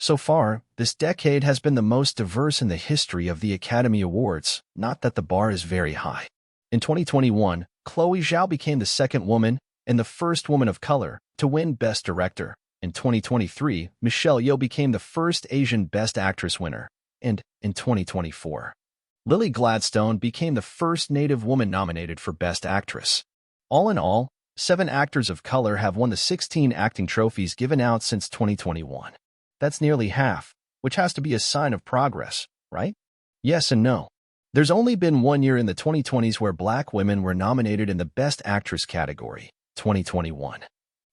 So far, this decade has been the most diverse in the history of the Academy Awards, not that the bar is very high. In 2021, Chloe Zhao became the second woman and the first woman of color to win Best Director. In 2023, Michelle Yeoh became the first Asian Best Actress winner. And in 2024, Lily Gladstone became the first Native woman nominated for Best Actress. All in all, 7 actors of color have won the 16 acting trophies given out since 2021. That's nearly half, which has to be a sign of progress, right? Yes and no. There's only been one year in the 2020s where Black women were nominated in the Best Actress category, 2021.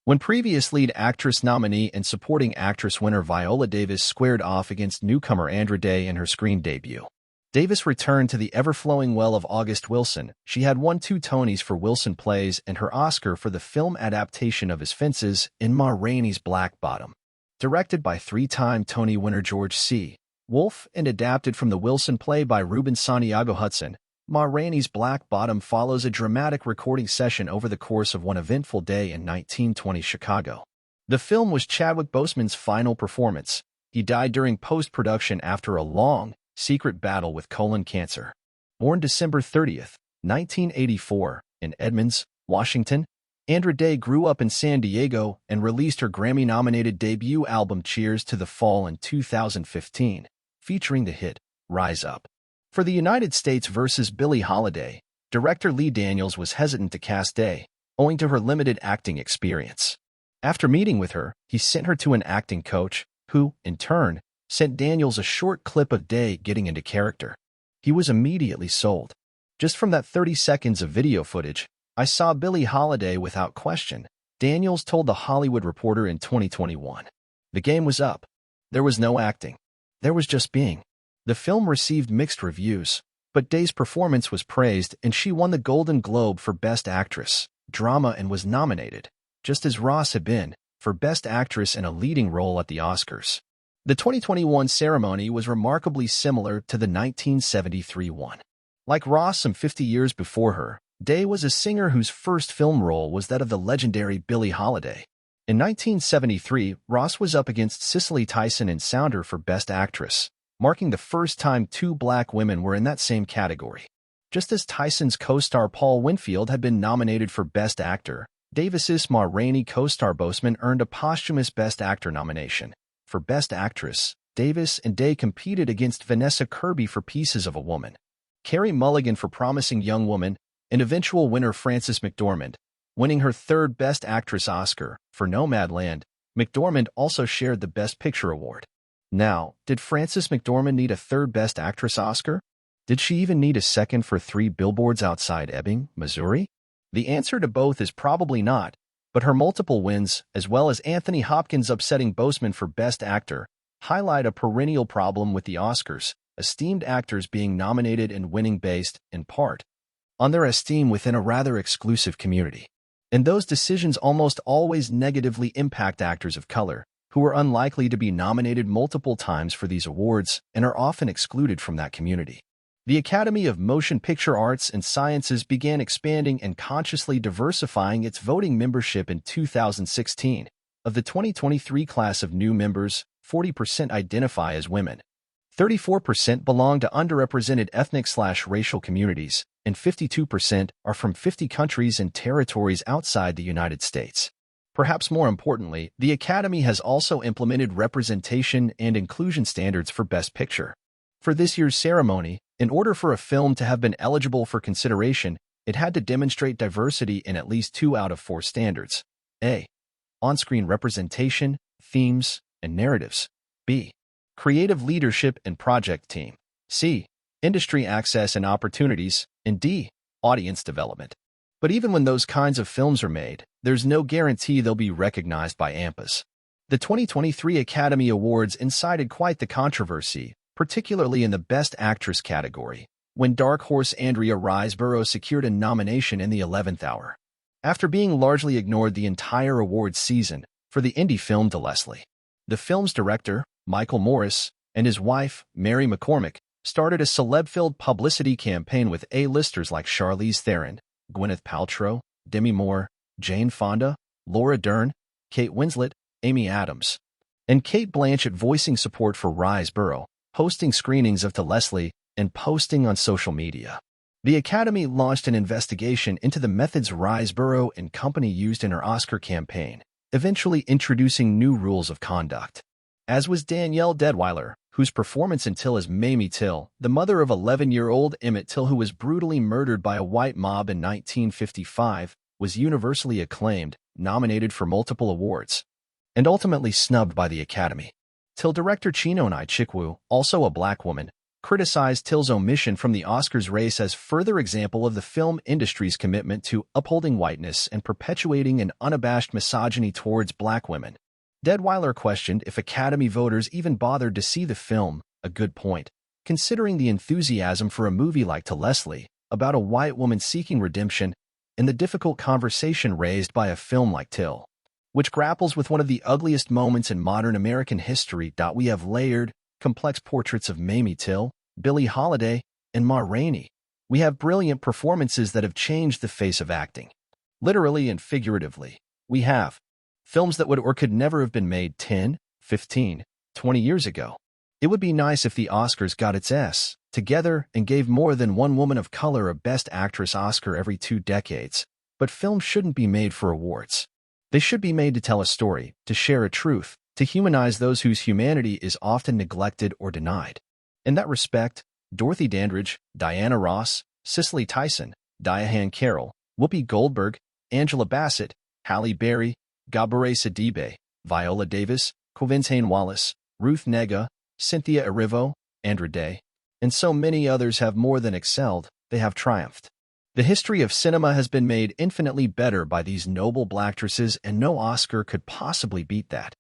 When previous lead actress nominee and supporting actress winner Viola Davis squared off against newcomer Andra Day in her screen debut. Davis returned to the ever-flowing well of August Wilson. She had won 2 Tonys for Wilson Plays and her Oscar for the film adaptation of His Fences in Ma Rainey's Black Bottom. Directed by 3-time Tony winner George C. Wolfe and adapted from the Wilson play by Ruben Santiago Hudson, Ma Rainey's Black Bottom follows a dramatic recording session over the course of one eventful day in 1920 Chicago. The film was Chadwick Boseman's final performance. He died during post-production after a long, secret battle with colon cancer. Born December 30, 1984, in Edmonds, Washington, Andra Day grew up in San Diego and released her Grammy-nominated debut album Cheers to the Fall in 2015, featuring the hit Rise Up. For the United States versus Billie Holiday, director Lee Daniels was hesitant to cast Day, owing to her limited acting experience. After meeting with her, he sent her to an acting coach, who, in turn, sent Daniels a short clip of Day getting into character. He was immediately sold. Just from that 30 seconds of video footage, I saw Billie Holiday without question, Daniels told The Hollywood Reporter in 2021. The game was up. There was no acting. There was just being. The film received mixed reviews, but Day's performance was praised and she won the Golden Globe for Best Actress, Drama and was nominated, just as Ross had been, for Best Actress in a leading role at the Oscars. The 2021 ceremony was remarkably similar to the 1973 one. Like Ross some 50 years before her, Day was a singer whose first film role was that of the legendary Billie Holiday. In 1973, Ross was up against Cicely Tyson in Sounder for Best Actress, marking the first time 2 Black women were in that same category. Just as Tyson's co-star Paul Winfield had been nominated for Best Actor, Davis's Ma Rainey co-star Boseman earned a posthumous Best Actor nomination. For Best Actress, Davis and Day competed against Vanessa Kirby for Pieces of a Woman, Carey Mulligan for Promising Young Woman, and eventual winner Frances McDormand, winning her 3rd Best Actress Oscar. For Nomadland, McDormand also shared the Best Picture award. Now, did Frances McDormand need a 3rd Best Actress Oscar? Did she even need a 2nd for 3 Billboards Outside Ebbing, Missouri? The answer to both is probably not, but her multiple wins, as well as Anthony Hopkins upsetting Boseman for Best Actor, highlight a perennial problem with the Oscars, esteemed actors being nominated and winning based, in part, on their esteem within a rather exclusive community. And those decisions almost always negatively impact actors of color, who are unlikely to be nominated multiple times for these awards and are often excluded from that community. The Academy of Motion Picture Arts and Sciences began expanding and consciously diversifying its voting membership in 2016. Of the 2023 class of new members, 40% identify as women, 34% belong to underrepresented ethnic/racial communities, and 52% are from 50 countries and territories outside the United States. Perhaps more importantly, the Academy has also implemented representation and inclusion standards for Best Picture. For this year's ceremony, in order for a film to have been eligible for consideration, it had to demonstrate diversity in at least 2 out of 4 standards. A. On-screen representation, themes, and narratives. B. Creative leadership and project team. C. Industry access and opportunities. And D. Audience development. But even when those kinds of films are made, there's no guarantee they'll be recognized by AMPAs. The 2023 Academy Awards incited quite the controversy, particularly in the Best Actress category, when dark horse Andrea Riseborough secured a nomination in the 11th hour, after being largely ignored the entire awards season, for the indie film To Leslie. The film's director, Michael Morris, and his wife, Mary McCormick, started a celeb-filled publicity campaign with A-listers like Charlize Theron, Gwyneth Paltrow, Demi Moore, Jane Fonda, Laura Dern, Kate Winslet, Amy Adams, and Cate Blanchett voicing support for Riseborough, hosting screenings of To Leslie, and posting on social media. The Academy launched an investigation into the methods Riseborough and company used in her Oscar campaign, eventually introducing new rules of conduct. As was Danielle Deadwyler, whose performance in Till as Mamie Till, the mother of 11-year-old Emmett Till who was brutally murdered by a white mob in 1955, was universally acclaimed, nominated for multiple awards, and ultimately snubbed by the Academy. Till director Chinonye Chikwu, also a black woman, criticized Till's omission from the Oscars race as further example of the film industry's commitment to upholding whiteness and perpetuating an unabashed misogyny towards black women. Deadwyler questioned if Academy voters even bothered to see the film, a good point, considering the enthusiasm for a movie like To Leslie, about a white woman seeking redemption, and the difficult conversation raised by a film like Till, which grapples with one of the ugliest moments in modern American history. We have layered, complex portraits of Mamie Till, Billie Holiday, and Ma Rainey. We have brilliant performances that have changed the face of acting. Literally and figuratively, we have films that would or could never have been made 10, 15, 20 years ago. It would be nice if the Oscars got its S together and gave more than one woman of color a Best Actress Oscar every 2 decades. But films shouldn't be made for awards. They should be made to tell a story, to share a truth, to humanize those whose humanity is often neglected or denied. In that respect, Dorothy Dandridge, Diana Ross, Cicely Tyson, Diane Carroll, Whoopi Goldberg, Angela Bassett, Halle Berry, Gabourey Sidibe, Viola Davis, Quintain Wallace, Ruth Negga, Cynthia Erivo, Andra Day, and so many others have more than excelled, they have triumphed. The history of cinema has been made infinitely better by these noble blackstresses, and no Oscar could possibly beat that.